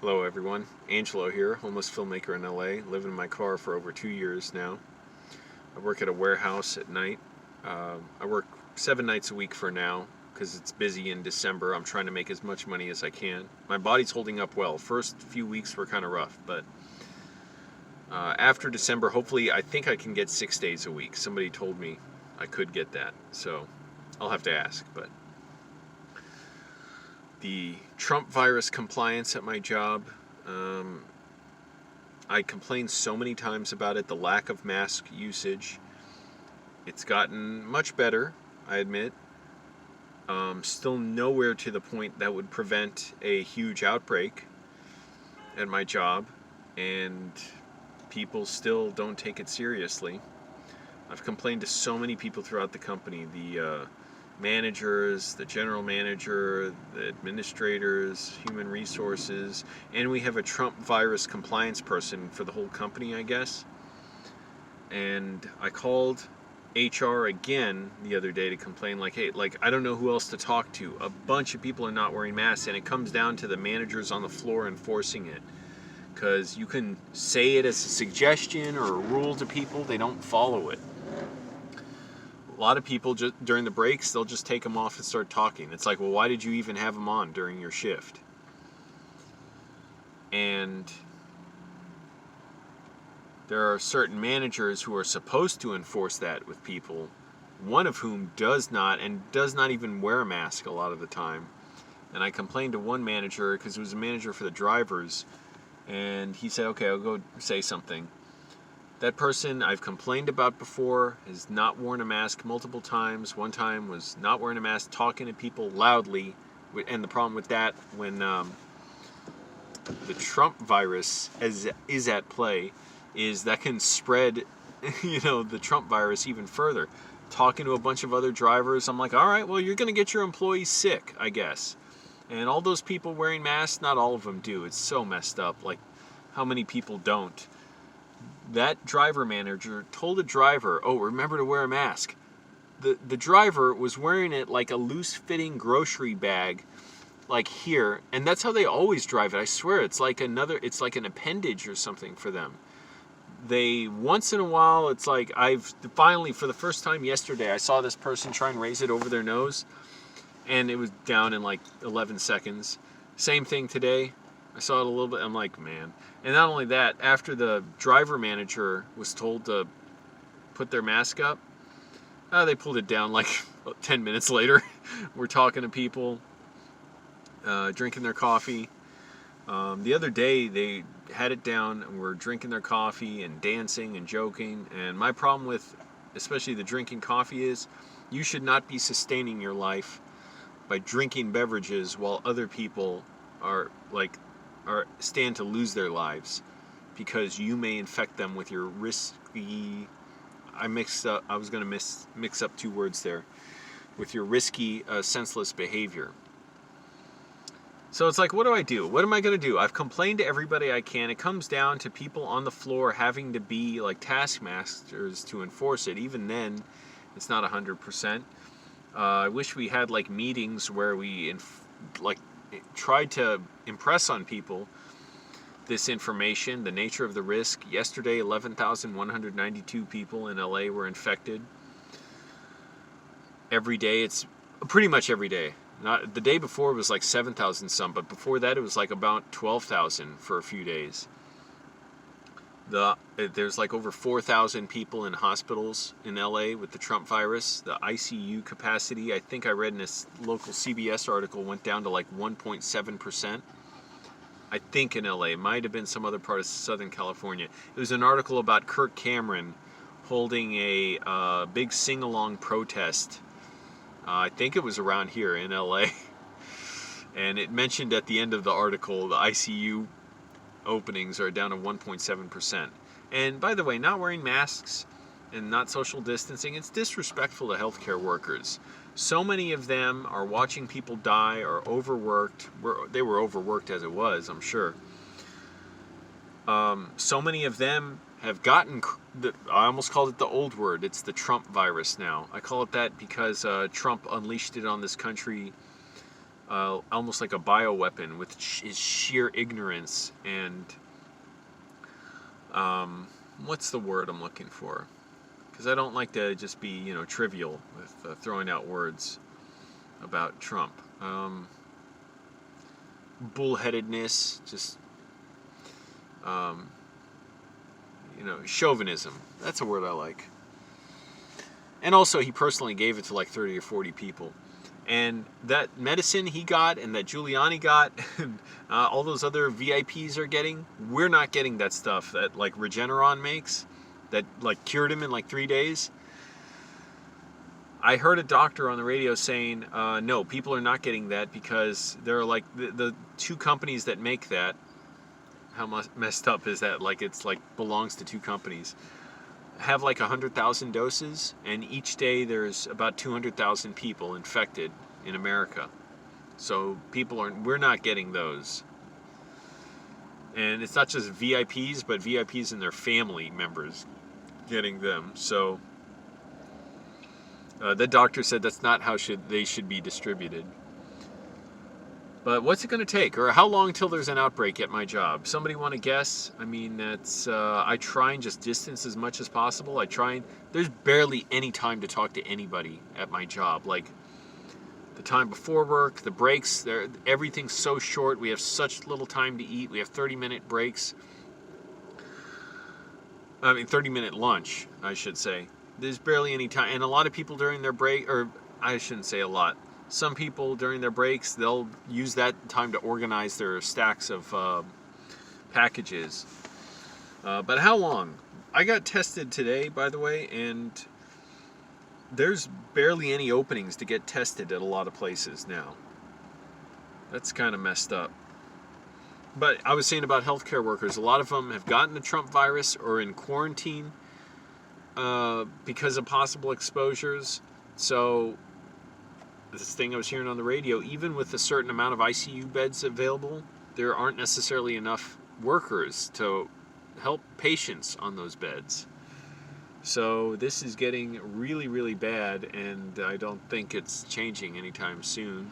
Hello everyone, Angelo here, homeless filmmaker in LA, living in my car for over 2 years now. I work at a warehouse at night. I work 7 nights a week for now because it's busy in December. I'm trying to make as much money as I can. My body's holding up well. First few weeks were kind of rough, but after December, hopefully I think I can get 6 days a week. Somebody told me I could get that, so I'll have to ask, but the Trump virus compliance at my job. I complained so many times about it, the lack of mask usage. It's gotten much better, I admit. Still nowhere to the point that would prevent a huge outbreak at my job, and people still don't take it seriously. I've complained to so many people throughout the company, the managers, the general manager, the administrators, human resources, and we have a Trump virus compliance person for the whole company, I guess. And I called HR again the other day to complain, like, hey, I don't know who else to talk to. A bunch of people are not wearing masks, and it comes down to the managers on the floor enforcing it. Because you can say it as a suggestion or a rule to people, they don't follow it. A lot of people, just during the breaks, they'll just take them off and start talking. It's like, well, why did you even have them on during your shift? And there are certain managers who are supposed to enforce that with people, one of whom does not, and does not even wear a mask a lot of the time. And I complained to one manager, because it was a manager for the drivers, and he said, okay, I'll go say something. That person I've complained about before has not worn a mask multiple times. One time was not wearing a mask, talking to people loudly. And the problem with that, when the Trump virus is at play, is that can spread, the Trump virus even further. Talking to a bunch of other drivers, I'm like, all right, well, you're going to get your employees sick, I guess. And all those people wearing masks, not all of them do. It's so messed up. Like, how many people don't? That driver manager told the driver, oh, remember to wear a mask. The driver was wearing it like a loose-fitting grocery bag, like here, and that's how they always drive it. I swear, it's like an appendage or something for them. They, once in a while, it's like, I've finally, for the first time yesterday, I saw this person try and raise it over their nose, and it was down in like 11 seconds. Same thing today. I saw it a little bit. I'm like, man. And not only that, after the driver manager was told to put their mask up, they pulled it down like 10 minutes later. We're talking to people, drinking their coffee. The other day, they had it down and were drinking their coffee and dancing and joking. And my problem with especially the drinking coffee is you should not be sustaining your life by drinking beverages while other people are stand to lose their lives, because you may infect them with your risky, I was going to mix up two words there, with your risky, senseless behavior. So it's like, what do I do? What am I going to do? I've complained to everybody I can. It comes down to people on the floor having to be like taskmasters to enforce it. Even then, it's not 100%. I wish we had like meetings where we tried to impress on people this information, the nature of the risk. Yesterday, 11,192 people in LA were infected. Every day, it's pretty much every day. Not the day before was like 7,000 some, but before that it was like about 12,000 for a few days. There's like over 4,000 people in hospitals in LA with the Trump virus. The ICU capacity, I think I read in a local CBS article, went down to like 1.7%. I think in LA. It might have been some other part of Southern California. It was an article about Kirk Cameron holding a big sing-along protest. I think it was around here in LA. And it mentioned at the end of the article the ICU openings are down to 1.7%. And by the way, not wearing masks and not social distancing, it's disrespectful to healthcare workers. So many of them are watching people die or overworked. They were overworked as it was, I'm sure. So many of them have gotten, I almost called it the old word, it's the Trump virus now. I call it that because Trump unleashed it on this country almost like a bioweapon with his sheer ignorance and what's the word I'm looking for? Because I don't like to just be, trivial with throwing out words about Trump. Bullheadedness, just, chauvinism. That's a word I like. And also, he personally gave it to like 30 or 40 people. And that medicine he got and that Giuliani got and all those other VIPs are getting, we're not getting that stuff that like Regeneron makes that like cured him in like 3 days. I heard a doctor on the radio saying, no, people are not getting that because there are like the two companies that make that. How messed up is that? Like it's like belongs to two companies. Have like 100,000 doses, and each day there's about 200,000 people infected in America. So we're not getting those. And it's not just VIPs, but VIPs and their family members getting them. So the doctor said that's not how they should be distributed. But what's it going to take? Or how long till there's an outbreak at my job? Somebody want to guess? I mean, I try and just distance as much as possible. There's barely any time to talk to anybody at my job. Like, the time before work, the breaks, everything's so short. We have such little time to eat. We have 30-minute breaks. 30-minute lunch, I should say. There's barely any time. And a lot of people during their break, or I shouldn't say a lot. Some people during their breaks, they'll use that time to organize their stacks of packages. But how long? I got tested today, by the way, and there's barely any openings to get tested at a lot of places now. That's kind of messed up. But I was saying about healthcare workers, a lot of them have gotten the Trump virus or in quarantine because of possible exposures. So this thing I was hearing on the radio, even with a certain amount of ICU beds available, there aren't necessarily enough workers to help patients on those beds. So this is getting really, really bad, and I don't think it's changing anytime soon.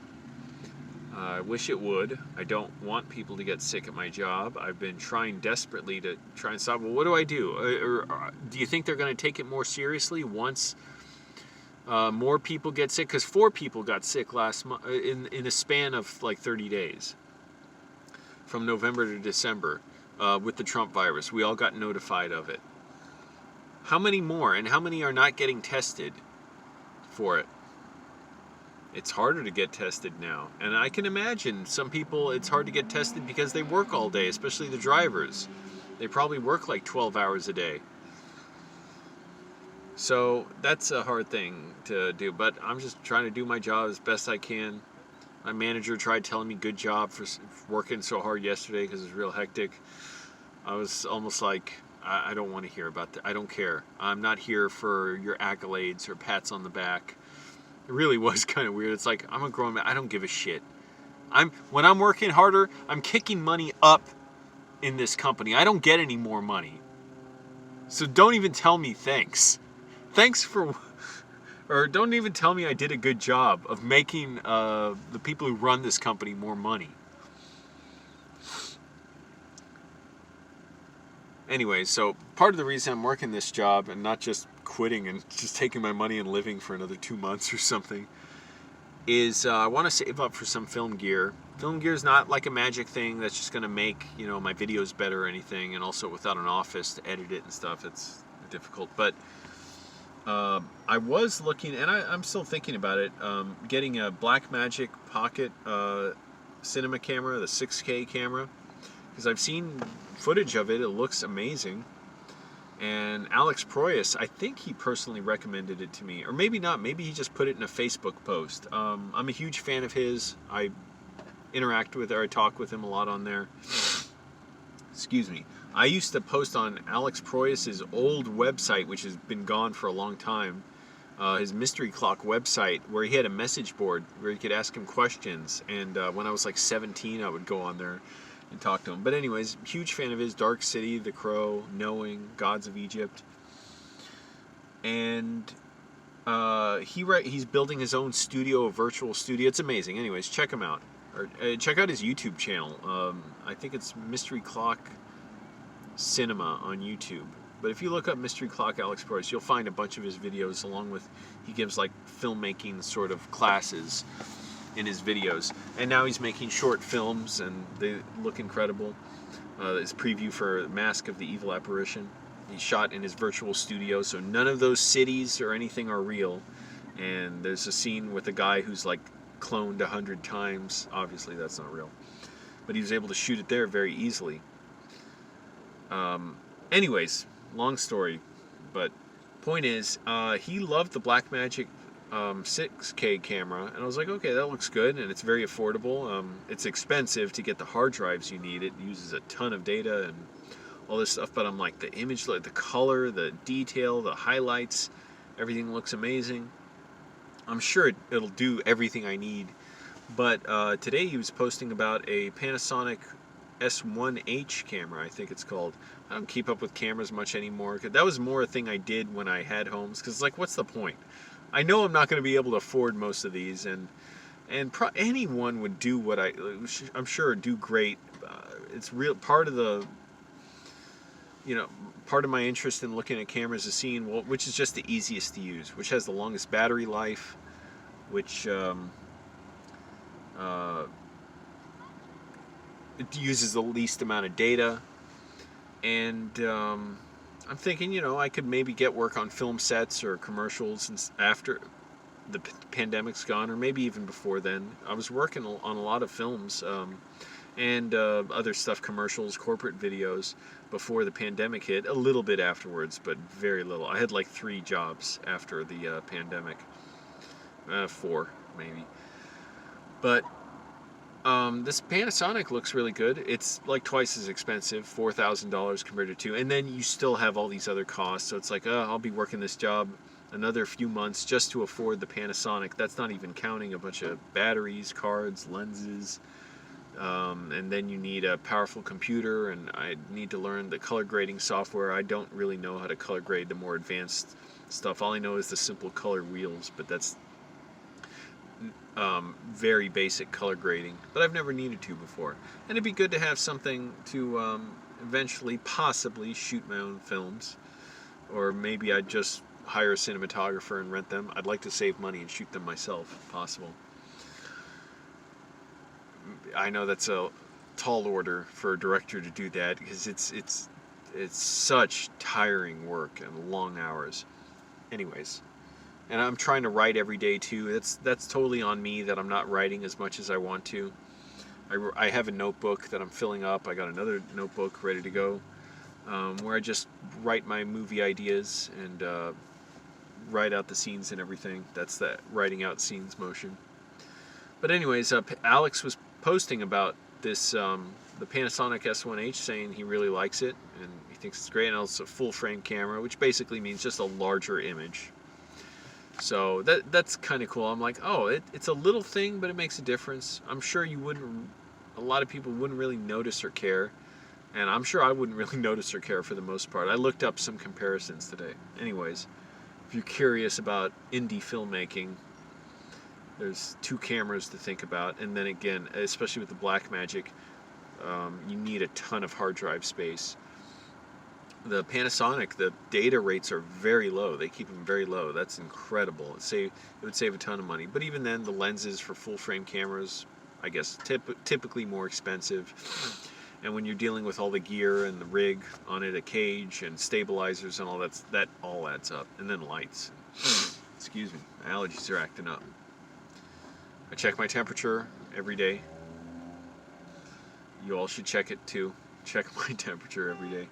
I wish it would. I don't want people to get sick at my job. I've been trying desperately to try and stop. Well, what do I do? Or do you think they're going to take it more seriously once more people get sick? Because 4 people got sick last month in a span of like 30 days, from November to December, with the Trump virus. We all got notified of it. How many more, and how many are not getting tested for it? It's harder to get tested now, and I can imagine some people it's hard to get tested because they work all day, especially the drivers. They probably work like 12 hours a day. So that's a hard thing to do, but I'm just trying to do my job as best I can. My manager tried telling me good job for working so hard yesterday because it was real hectic. I was almost like, I don't want to hear about that. I don't care. I'm not here for your accolades or pats on the back. It really was kind of weird. It's like, I'm a grown man. I don't give a shit. When I'm working harder, I'm kicking money up in this company. I don't get any more money. So don't even tell me thanks. Or don't even tell me I did a good job of making the people who run this company more money. Anyway, so part of the reason I'm working this job and not just quitting and just taking my money and living for another 2 months or something is I want to save up for some film gear. Film gear is not like a magic thing that's just going to make, my videos better or anything. And also without an office to edit it and stuff, it's difficult. But I was looking, and I'm still thinking about it, getting a Blackmagic Pocket cinema camera, the 6K camera, because I've seen footage of it. It looks amazing. And Alex Preuss, I think he personally recommended it to me, or maybe not. Maybe he just put it in a Facebook post. I'm a huge fan of his. I interact with, or I talk with him a lot on there. Excuse me. I used to post on Alex Preuss's old website, which has been gone for a long time, his Mystery Clock website, where he had a message board where you could ask him questions. And when I was like 17, I would go on there and talk to him. But anyways, huge fan of his. Dark City, The Crow, Knowing, Gods of Egypt. And He's building his own studio, a virtual studio. It's amazing. Anyways, check him out. Or check out his YouTube channel. I think it's Mystery Clock Cinema on YouTube. But if you look up Mystery Clock Alex Preuss, you'll find a bunch of his videos, along with, he gives like filmmaking sort of classes in his videos. And now he's making short films, and they look incredible. His preview for Mask of the Evil Apparition. He shot in his virtual studio, so none of those cities or anything are real. And there's a scene with a guy who's like cloned 100 times. Obviously that's not real. But he was able to shoot it there very easily. Anyways, long story, but point is, he loved the Blackmagic 6K camera, and I was like, okay, that looks good, and it's very affordable. It's expensive to get the hard drives you need. It uses a ton of data and all this stuff, but I'm like, the image, the color, the detail, the highlights, everything looks amazing. I'm sure it'll do everything I need. But today he was posting about a Panasonic S1H camera, I think it's called. I don't keep up with cameras much anymore. That was more a thing I did when I had homes, because like, what's the point? I know I'm not going to be able to afford most of these, and anyone would do what I'm sure do great. It's real part of the, part of my interest in looking at cameras is seeing which is just the easiest to use, which has the longest battery life, which it uses the least amount of data, and I'm thinking, I could maybe get work on film sets or commercials after the pandemic's gone, or maybe even before then. I was working on a lot of films and other stuff, commercials, corporate videos, before the pandemic hit. A little bit afterwards, but very little. I had like 3 jobs after the pandemic. 4, maybe. But this Panasonic looks really good. It's like twice as expensive, $4,000 compared to 2, and then you still have all these other costs. So it's like, I'll be working this job another few months just to afford the Panasonic. That's not even counting a bunch of batteries, cards, lenses, and then you need a powerful computer, and I need to learn the color grading software. I don't really know how to color grade the more advanced stuff. All I know is the simple color wheels, but that's very basic color grading, but I've never needed to before. And it'd be good to have something to eventually possibly shoot my own films, or maybe I'd just hire a cinematographer and rent them. I'd like to save money and shoot them myself if possible. I know that's a tall order for a director to do that, because it's such tiring work and long hours. Anyways, and I'm trying to write every day too. That's totally on me that I'm not writing as much as I want to. I have a notebook that I'm filling up. I got another notebook ready to go, where I just write my movie ideas and write out the scenes and everything. That's that writing out scenes motion. But anyways, Alex was posting about this, the Panasonic S1H, saying he really likes it and he thinks it's great, and it's a full frame camera, which basically means just a larger image. So that's kind of cool. I'm like, it's a little thing, but it makes a difference. I'm sure a lot of people wouldn't really notice or care, and I'm sure I wouldn't really notice or care for the most part. I looked up some comparisons today. Anyways, if you're curious about indie filmmaking, there's 2 cameras to think about, and then again, especially with the Blackmagic, you need a ton of hard drive space. The Panasonic, the data rates are very low. They keep them very low. That's incredible. It would save a ton of money. But even then, the lenses for full frame cameras, I guess, typically more expensive. And when you're dealing with all the gear and the rig on it, a cage and stabilizers and all that all adds up. And then lights. Excuse me, my allergies are acting up. I check my temperature every day. You all should check it too. Check my temperature every day.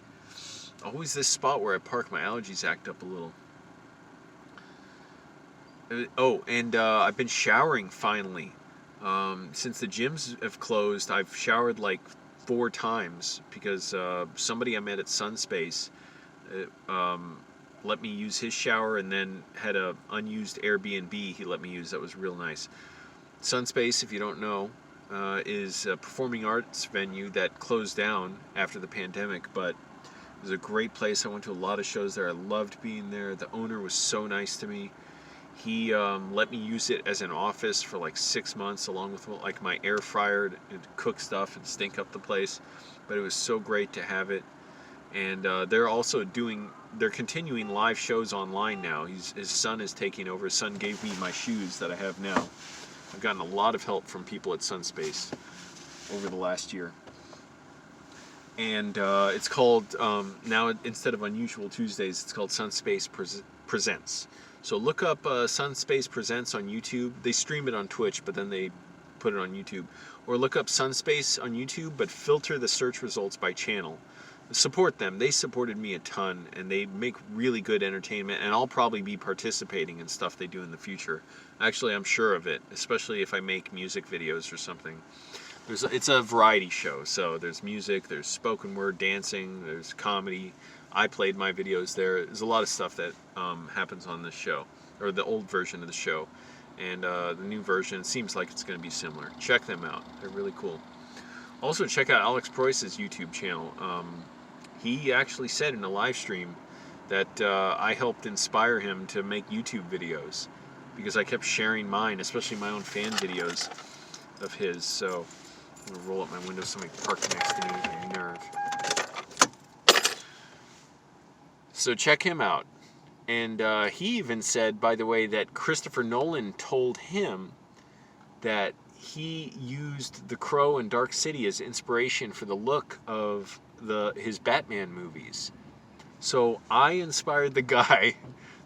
Always this spot where I park, my allergies act up a little. And I've been showering finally. Since the gyms have closed, I've showered like 4 times because somebody I met at Sunspace let me use his shower, and then had a unused Airbnb he let me use that was real nice. Sunspace, if you don't know, is a performing arts venue that closed down after the pandemic, but it was a great place. I went to a lot of shows there. I loved being there. The owner was so nice to me. He let me use it as an office for like 6 months, along with like my air fryer to cook stuff and stink up the place. But it was so great to have it. And they're continuing live shows online now. His son is taking over. His son gave me my shoes that I have now. I've gotten a lot of help from people at Sunspace over the last year. And it's called, now instead of Unusual Tuesdays, it's called Sunspace Presents. So look up Sunspace Presents on YouTube. They stream it on Twitch, but then they put it on YouTube. Or look up Sunspace on YouTube, but filter the search results by channel. Support them. They supported me a ton, and they make really good entertainment, and I'll probably be participating in stuff they do in the future. Actually, I'm sure of it, especially if I make music videos or something. It's a variety show, so there's music, there's spoken word, dancing, there's comedy. I played my videos there. There's a lot of stuff that happens on this show, or the old version of the show. And the new version seems like it's going to be similar. Check them out. They're really cool. Also, check out Alex Preuss's YouTube channel. He actually said in a live stream that I helped inspire him to make YouTube videos because I kept sharing mine, especially my own fan videos of his. So I'm going to roll up my window so somebody parked next to me. My nerve. So check him out. And he even said, by the way, that Christopher Nolan told him that he used The Crow and Dark City as inspiration for the look of his Batman movies. So I inspired the guy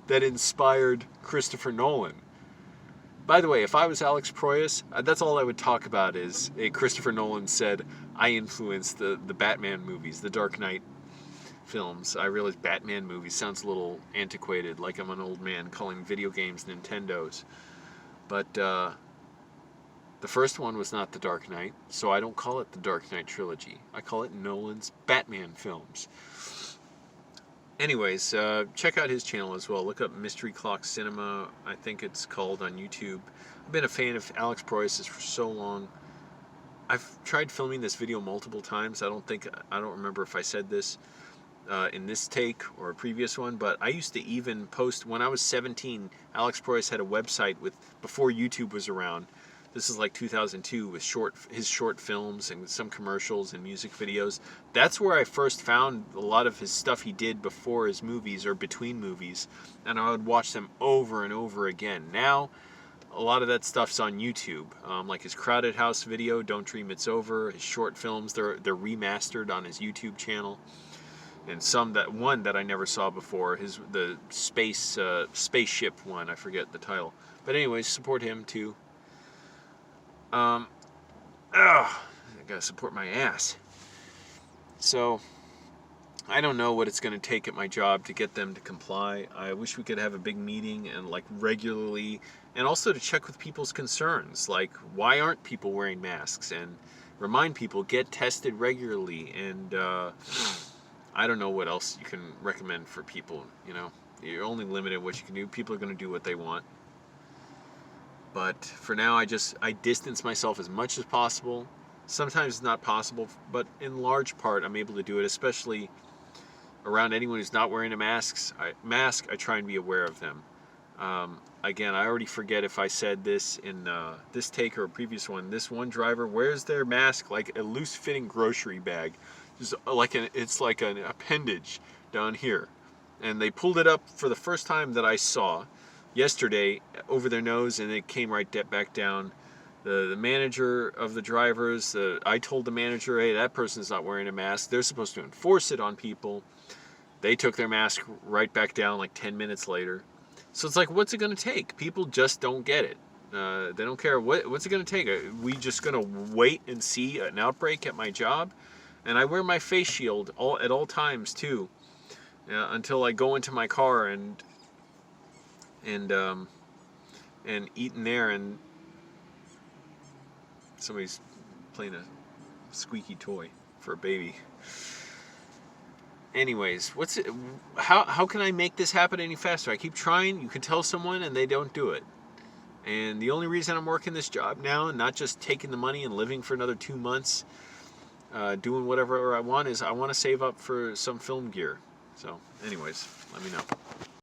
that inspired Christopher Nolan. By the way, if I was Alex Preuss, that's all I would talk about is Christopher Nolan said, I influenced the Batman movies, the Dark Knight films. I realize Batman movies sounds a little antiquated, like I'm an old man calling video games Nintendos. But the first one was not the Dark Knight, so I don't call it the Dark Knight trilogy. I call it Nolan's Batman films. Anyways, check out his channel as well. Look up Mystery Clock Cinema, I think it's called, on YouTube. I've been a fan of Alex Preuss's for so long. I've tried filming this video multiple times. I don't remember if I said this in this take or a previous one, but I used to even post, when I was 17, Alex Preuss had a website before YouTube was around. This is like 2002 with his short films and some commercials and music videos. That's where I first found a lot of his stuff he did before his movies or between movies, and I would watch them over and over again. Now, a lot of that stuff's on YouTube, like his Crowded House video, Don't Dream It's Over, his short films, they're remastered on his YouTube channel. And one that I never saw before, the spaceship one, I forget the title. But anyways, support him too. I gotta support my ass. So, I don't know what it's gonna take at my job to get them to comply. I wish we could have a big meeting and like regularly, and also to check with people's concerns, like why aren't people wearing masks, and remind people get tested regularly, and I don't know what else you can recommend for people. You know, you're only limited what you can do. People are gonna do what they want. But for now, I distance myself as much as possible. Sometimes it's not possible, but in large part, I'm able to do it, especially around anyone who's not wearing a mask. I try and be aware of them. Again, I already forget if I said this in this take or a previous one. This one driver wears their mask like a loose-fitting grocery bag. It's like an appendage down here. And they pulled it up for the first time that I saw yesterday over their nose, and it came right back down. The manager of the drivers, I told the manager, hey, that person's not wearing a mask. They're supposed to enforce it on people. They took their mask right back down like 10 minutes later. So it's like, what's it going to take? People just don't get it. They don't care. What's it going to take? Are we just going to wait and see an outbreak at my job? And I wear my face shield at all times too, until I go into my car and eat in there, and somebody's playing a squeaky toy for a baby. Anyways, how can I make this happen any faster? I keep trying. You can tell someone and they don't do it. And the only reason I'm working this job now and not just taking the money and living for another 2 months, doing whatever I want, is I want to save up for some film gear. So anyways, let me know.